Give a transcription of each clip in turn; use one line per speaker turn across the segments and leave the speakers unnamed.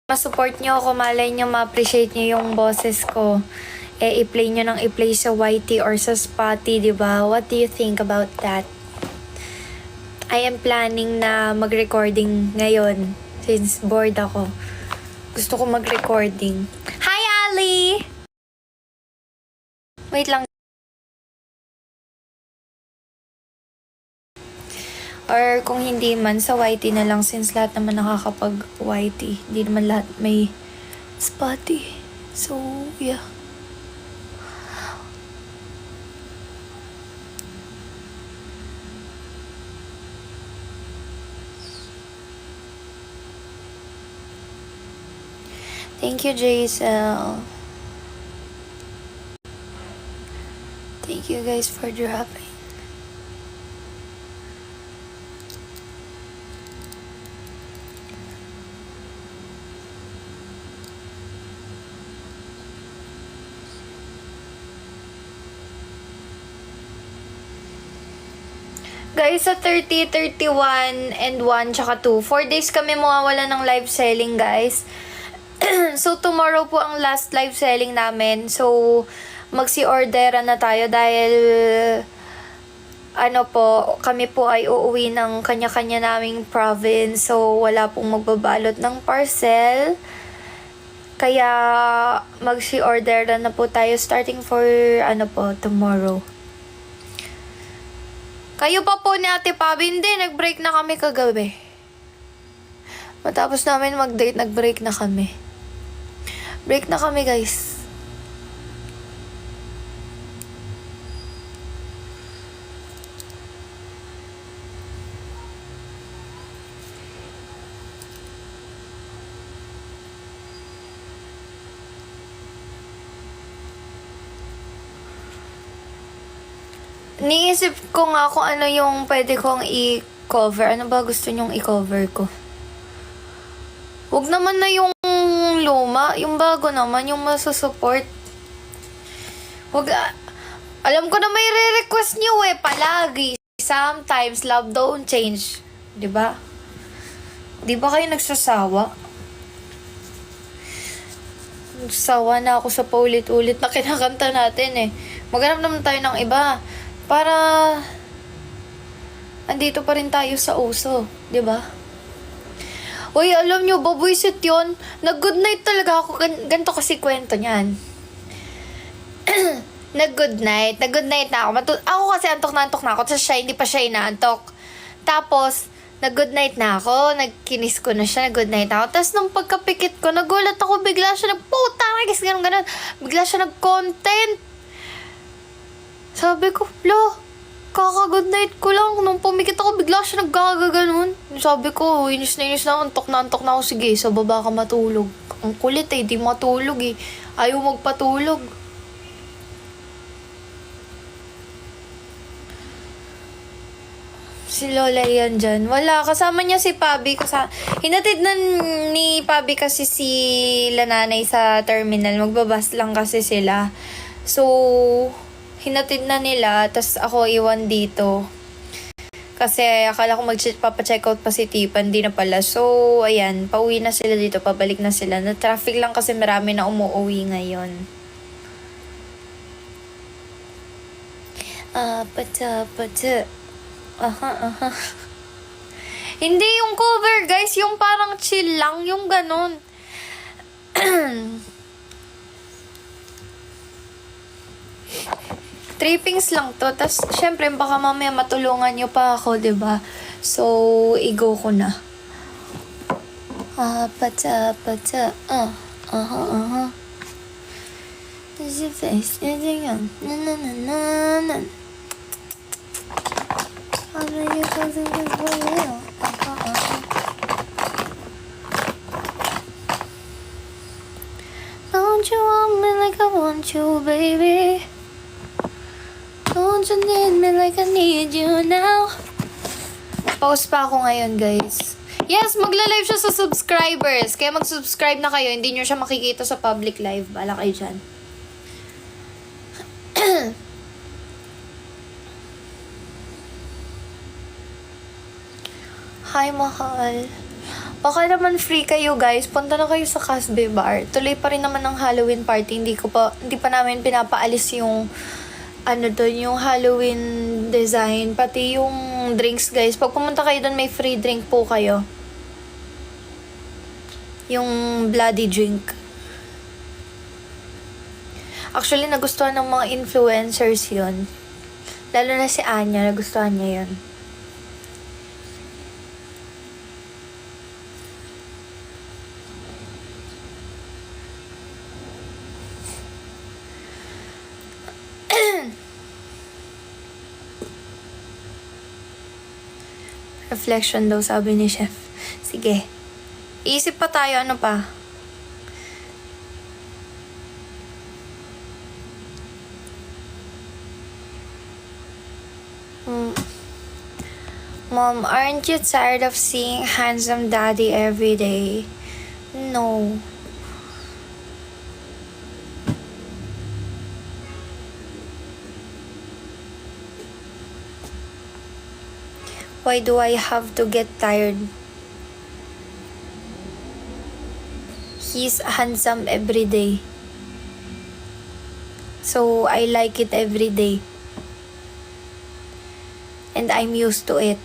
ma-support nyo ako, malay nyo, ma-appreciate nyo yung boses ko. I-play nyo ng i-play sa YT or sa Spotify, diba? What do you think about that? I am planning na mag-recording ngayon since bored ako. Gusto ko mag-recording. Hi, Ali! Wait lang. Or kung hindi man, sa YT na lang since lahat naman nakakapag-YT. Hindi naman lahat may Spotify. So, yeah. Thank you, Jaisel. Thank you guys for dropping. Guys, sa 30, 31, and 1, tsaka 2, 4 days kami mawawala ng live selling, guys. So, tomorrow po ang last live selling namin. So, magsi-orderan na tayo dahil kami po ay uuwi ng kanya-kanya naming province. So, wala pong magbabalot ng parcel. Kaya, magsi-orderan na po tayo starting for, tomorrow. Kayo pa po ni Ate Pabi, hindi, nag-break na kami kagabi. Matapos namin mag-date, nag-break na kami. Break na kami, guys. Niisip ko nga kung ano yung pwede kong i-cover. Ano ba gusto nyong i-cover ko? Huwag naman na yung luma. Yung bago naman, yung masusupport. Huwag, alam ko na may re-request nyo palagi. Sometimes, love don't change. Diba? Di ba kayo nagsasawa? Nagsasawa na ako sa paulit-ulit na kinakanta natin Maghanap naman tayo ng iba. Para andito pa rin tayo sa uso, 'di ba? Uy, alam nyo, babuisit yun. Nag-good night talaga ako. Ganito kasi kwento niyan. Nag-good night na ako. Ako kasi antok na ako. Tapos siya, hindi pa siya inaantok. Tapos, nag-good night na ako. Nagkinis ko na siya. Nag-good night na ako. Tapos, nung pagkapikit ko, nagulat ako. Bigla siya nagputa. Ganun. Bigla siya nag-content. Sabi ko, kaka-good night ko lang. Nung pumikit ako, bigla siya naggagaganon. Sabi ko, inis na, antok na ako. Sige, sa baba ka matulog. Ang kulit di matulog Ayaw magpatulog. Si Lola yan dyan. Wala, kasama niya si Pabi. Hinatid na ni Pabi kasi si nanay sa terminal. Magbabas lang kasi sila. So, hinatid na nila, tas ako iwan dito. Kasi akala ko papacheck out pa si Tipan, di na pala. So, ayan, pauwi na sila dito, pabalik na sila. Na-traffic lang kasi marami na umuwi ngayon. Pata. Aha. Hindi yung cover, guys. Yung parang chill lang, yung ganun. Trippings lang to. Tapos, syempre, baka mamaya matulungan nyo pa ako, diba? So, i-go ko na. Pata. Aha. Is your face, is it young? Na. How do you feel this for real? Don't you want me like I want you, baby? Don't you need me like I need you now? Pause pa ako ngayon, guys. Yes, magla-live siya sa subscribers. Kaya mag-subscribe na kayo. Hindi nyo siya makikita sa public live. Bala kayo dyan. Hi, mahal. Baka naman free kayo guys, punta na kayo sa Casbe Bar. Tuloy pa rin naman ng Halloween party. Hindi pa namin pinapaalis yung yung Halloween design, pati yung drinks guys. Pag pumunta kayo doon, may free drink po kayo. Yung bloody drink. Actually, nagustuhan ng mga influencers yun. Lalo na si Anya, nagustuhan niya yun. Reflection daw, sabi ni Chef. Sige. Iisip pa tayo, ano pa? Mom, aren't you tired of seeing handsome daddy every day? No. Why do I have to get tired? He's handsome every day. So, I like it every day. And I'm used to it.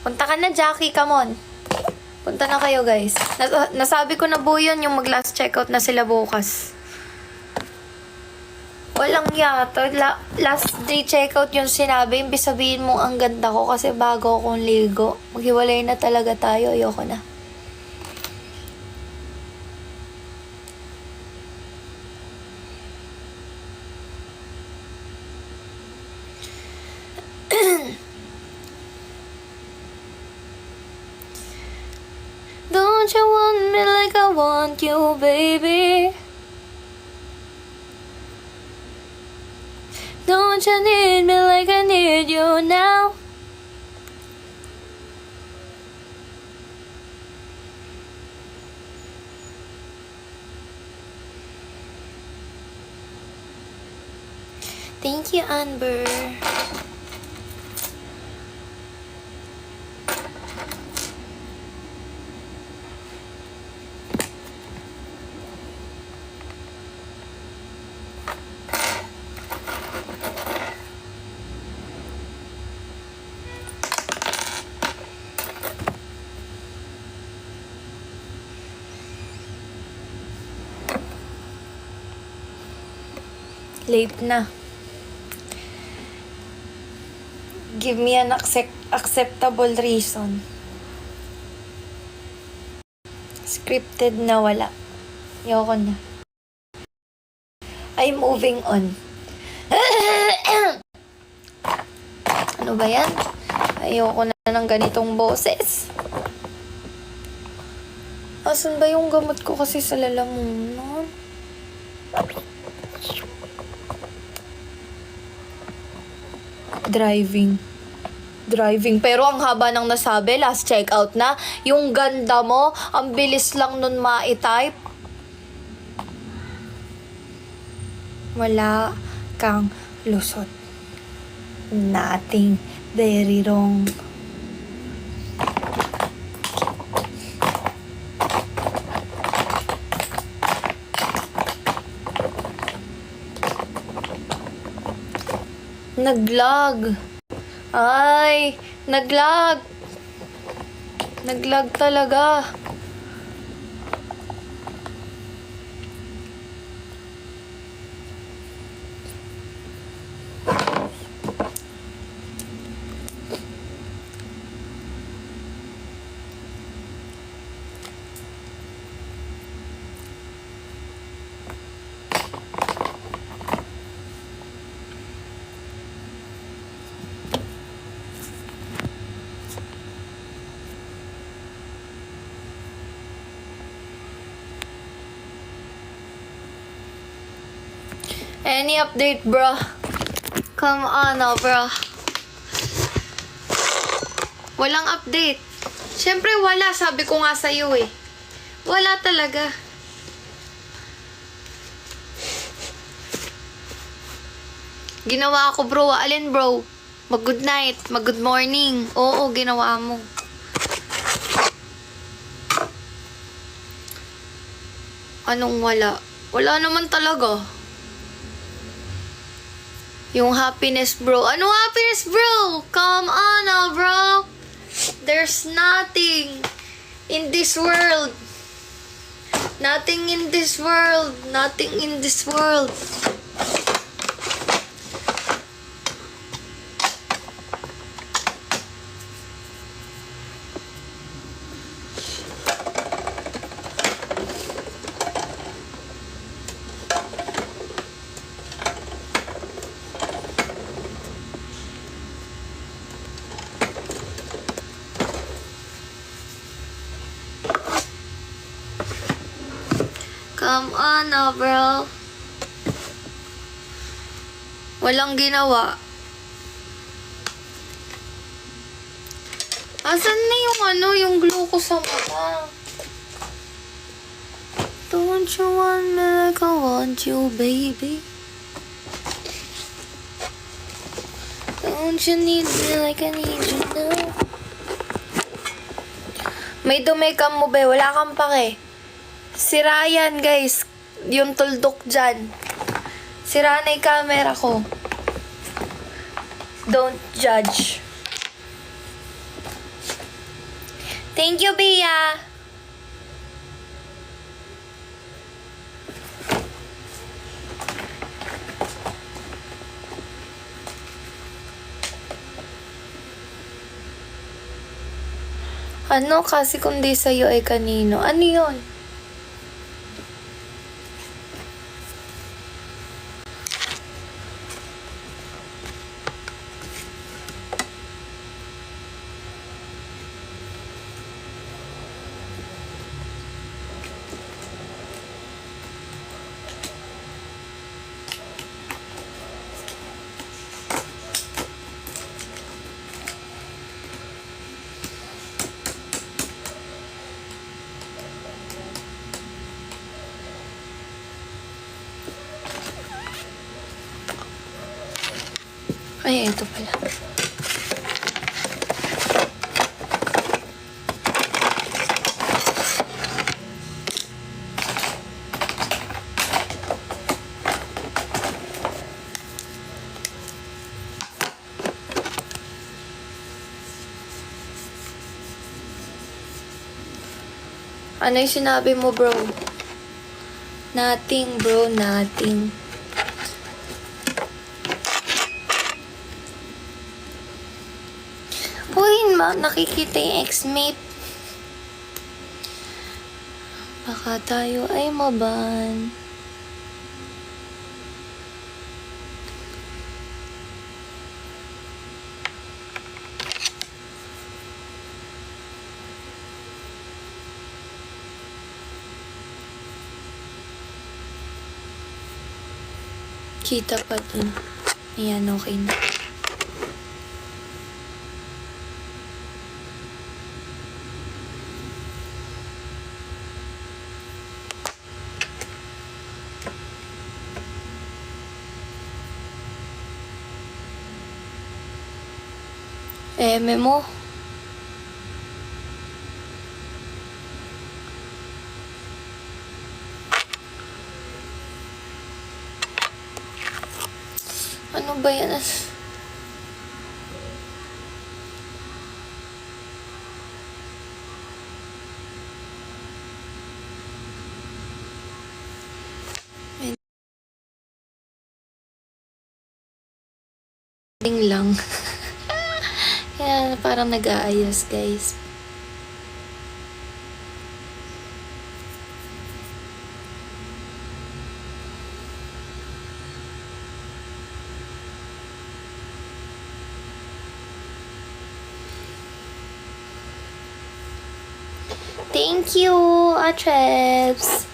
Punta ka na, Jackie. Come on. Punta na kayo, guys. Nasabi ko na po yun, yung mag-last checkout na sila bukas. Walang yata. Last day checkout yung sinabi. Imbis sabihin mo ang ganda ko kasi bago akong ligo. Maghiwalay na talaga tayo. Ayoko na. Don't you want me like I want you, baby? Don't you need me like I need you now? Thank you, Amber. Late na. Give me an acceptable reason. Scripted na wala. Ayoko na. I'm moving on. Ano ba yan? Ayoko na ng ganitong boses. Asan ba yung gamot ko kasi sa lalamunan? Driving. Pero ang haba ng nasabi, last checkout na. Yung ganda mo, ang bilis lang nun ma-type. Wala kang lusot. Nothing very wrong. Naglag. Ay, naglag. Naglag talaga. Any update, bro? Come on, oh, bro. Walang update. Siyempre, wala. Sabi ko nga sa'yo eh. Wala talaga. Ginawa ko, bro. Alin, bro? Mag-good night. Mag-good morning. Oo, ginawa mo. Anong wala? Wala naman talaga. Yung happiness, bro. Anong happiness, bro? Come on now, bro. There's nothing in this world. Nothing in this world. Nothing in this world. Come on now, bro. Walang ginawa. Asan na yung glue ko sa mata? Don't you want me like I want you, baby? Don't you need me like I need you now? May dumekam mo ba? Wala kang pake. Sira yan, guys. Yung tuldok dyan. Sira na yung camera ko. Don't judge. Thank you, Bia. Ano kasi kung di sa'yo ay kanino? Ano yun? Ay, ito pala. Ano yung sinabi mo, bro? Nothing, bro. Nothing. Uy, nakikita yung ex-mate. Baka tayo ay maban. Kita pa din. Ayan, okay na. Memo. Ano ba yan? Lang. Kaya parang nag-aayos, guys. Thank you, Atrebs.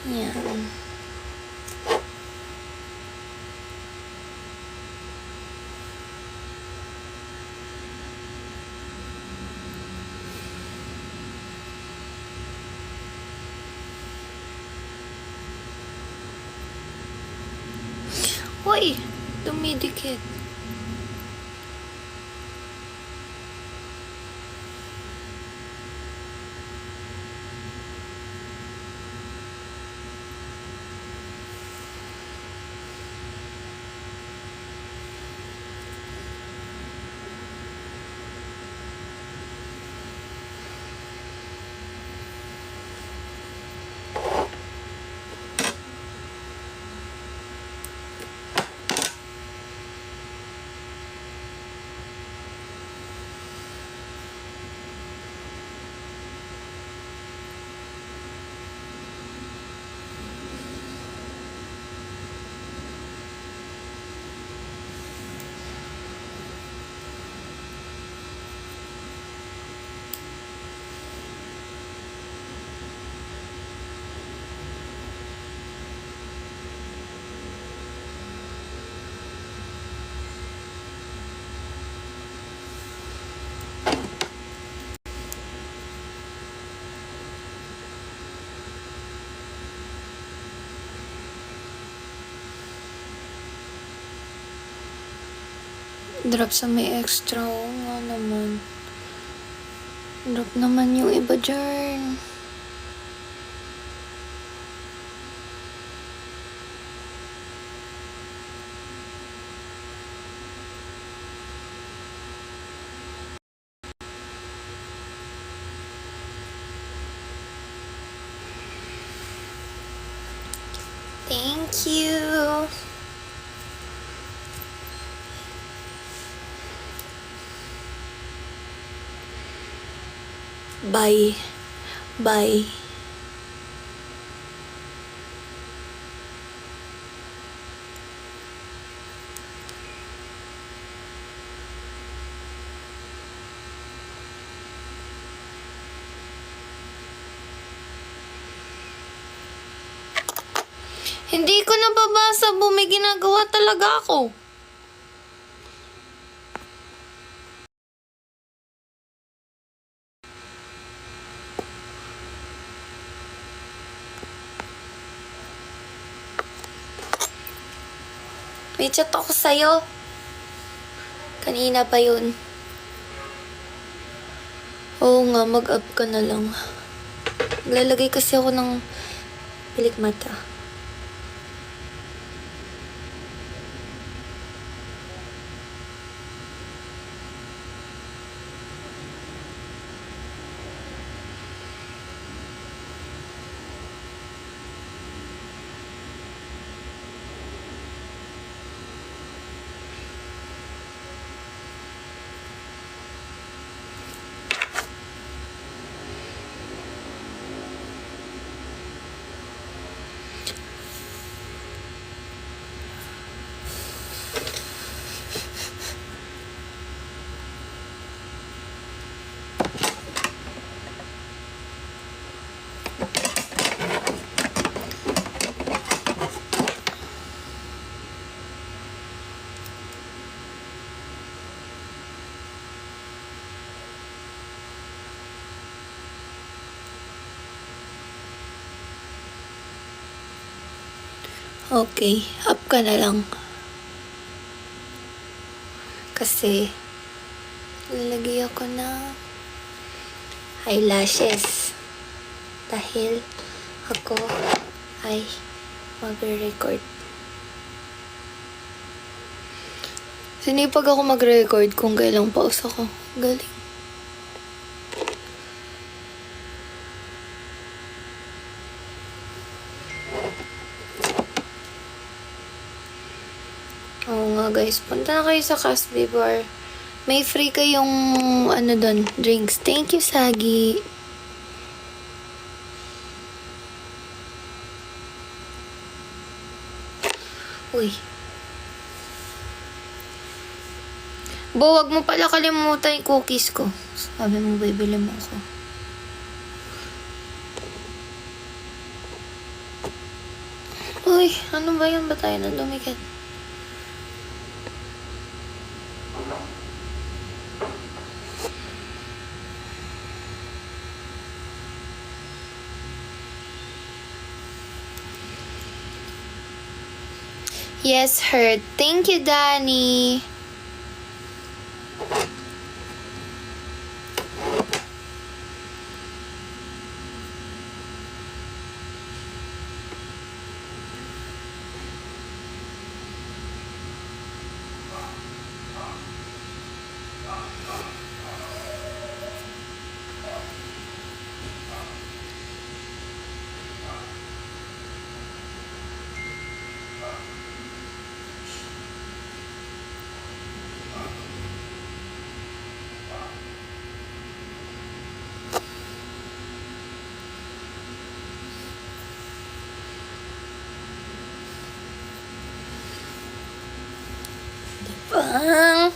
Yan. Hoy! Dumidikit. Drop sa may extra. Oo nga naman. Drop naman yung iba dyan. Thank you. Bye. Bye. Hindi ko nababasa, may ginagawa talaga ako. May chat ako sa'yo. Kanina pa yun. Oo nga, mag-up ka na lang. Maglalagay kasi ako ng pilik mata. Okay, up ka na lang. Kasi, lalagay ako na eyelashes. Dahil ako ay magre-record. Sinipag ako mag-record kung kailang pause ako. Galing. Oo nga guys, punta na kayo sa Casby Bar. May free kayong doon, drinks. Thank you, Sagi. Uy. Bo, wag mo pala kalimutan yung cookies ko. Sabi mo, bibili mo ako. Uy, ano ba yun? Ba tayo na dumikit? Yes, hurt. Thank you, Danny. Bang!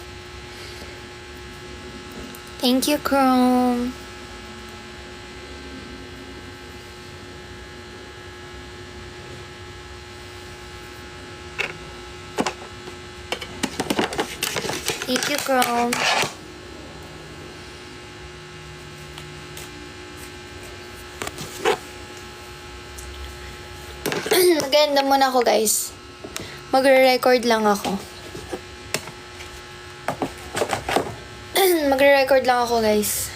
Thank you, Chrome. Thank you, Chrome. Maganda muna ako, guys. Magre-record lang ako. Magre-record lang ako, guys.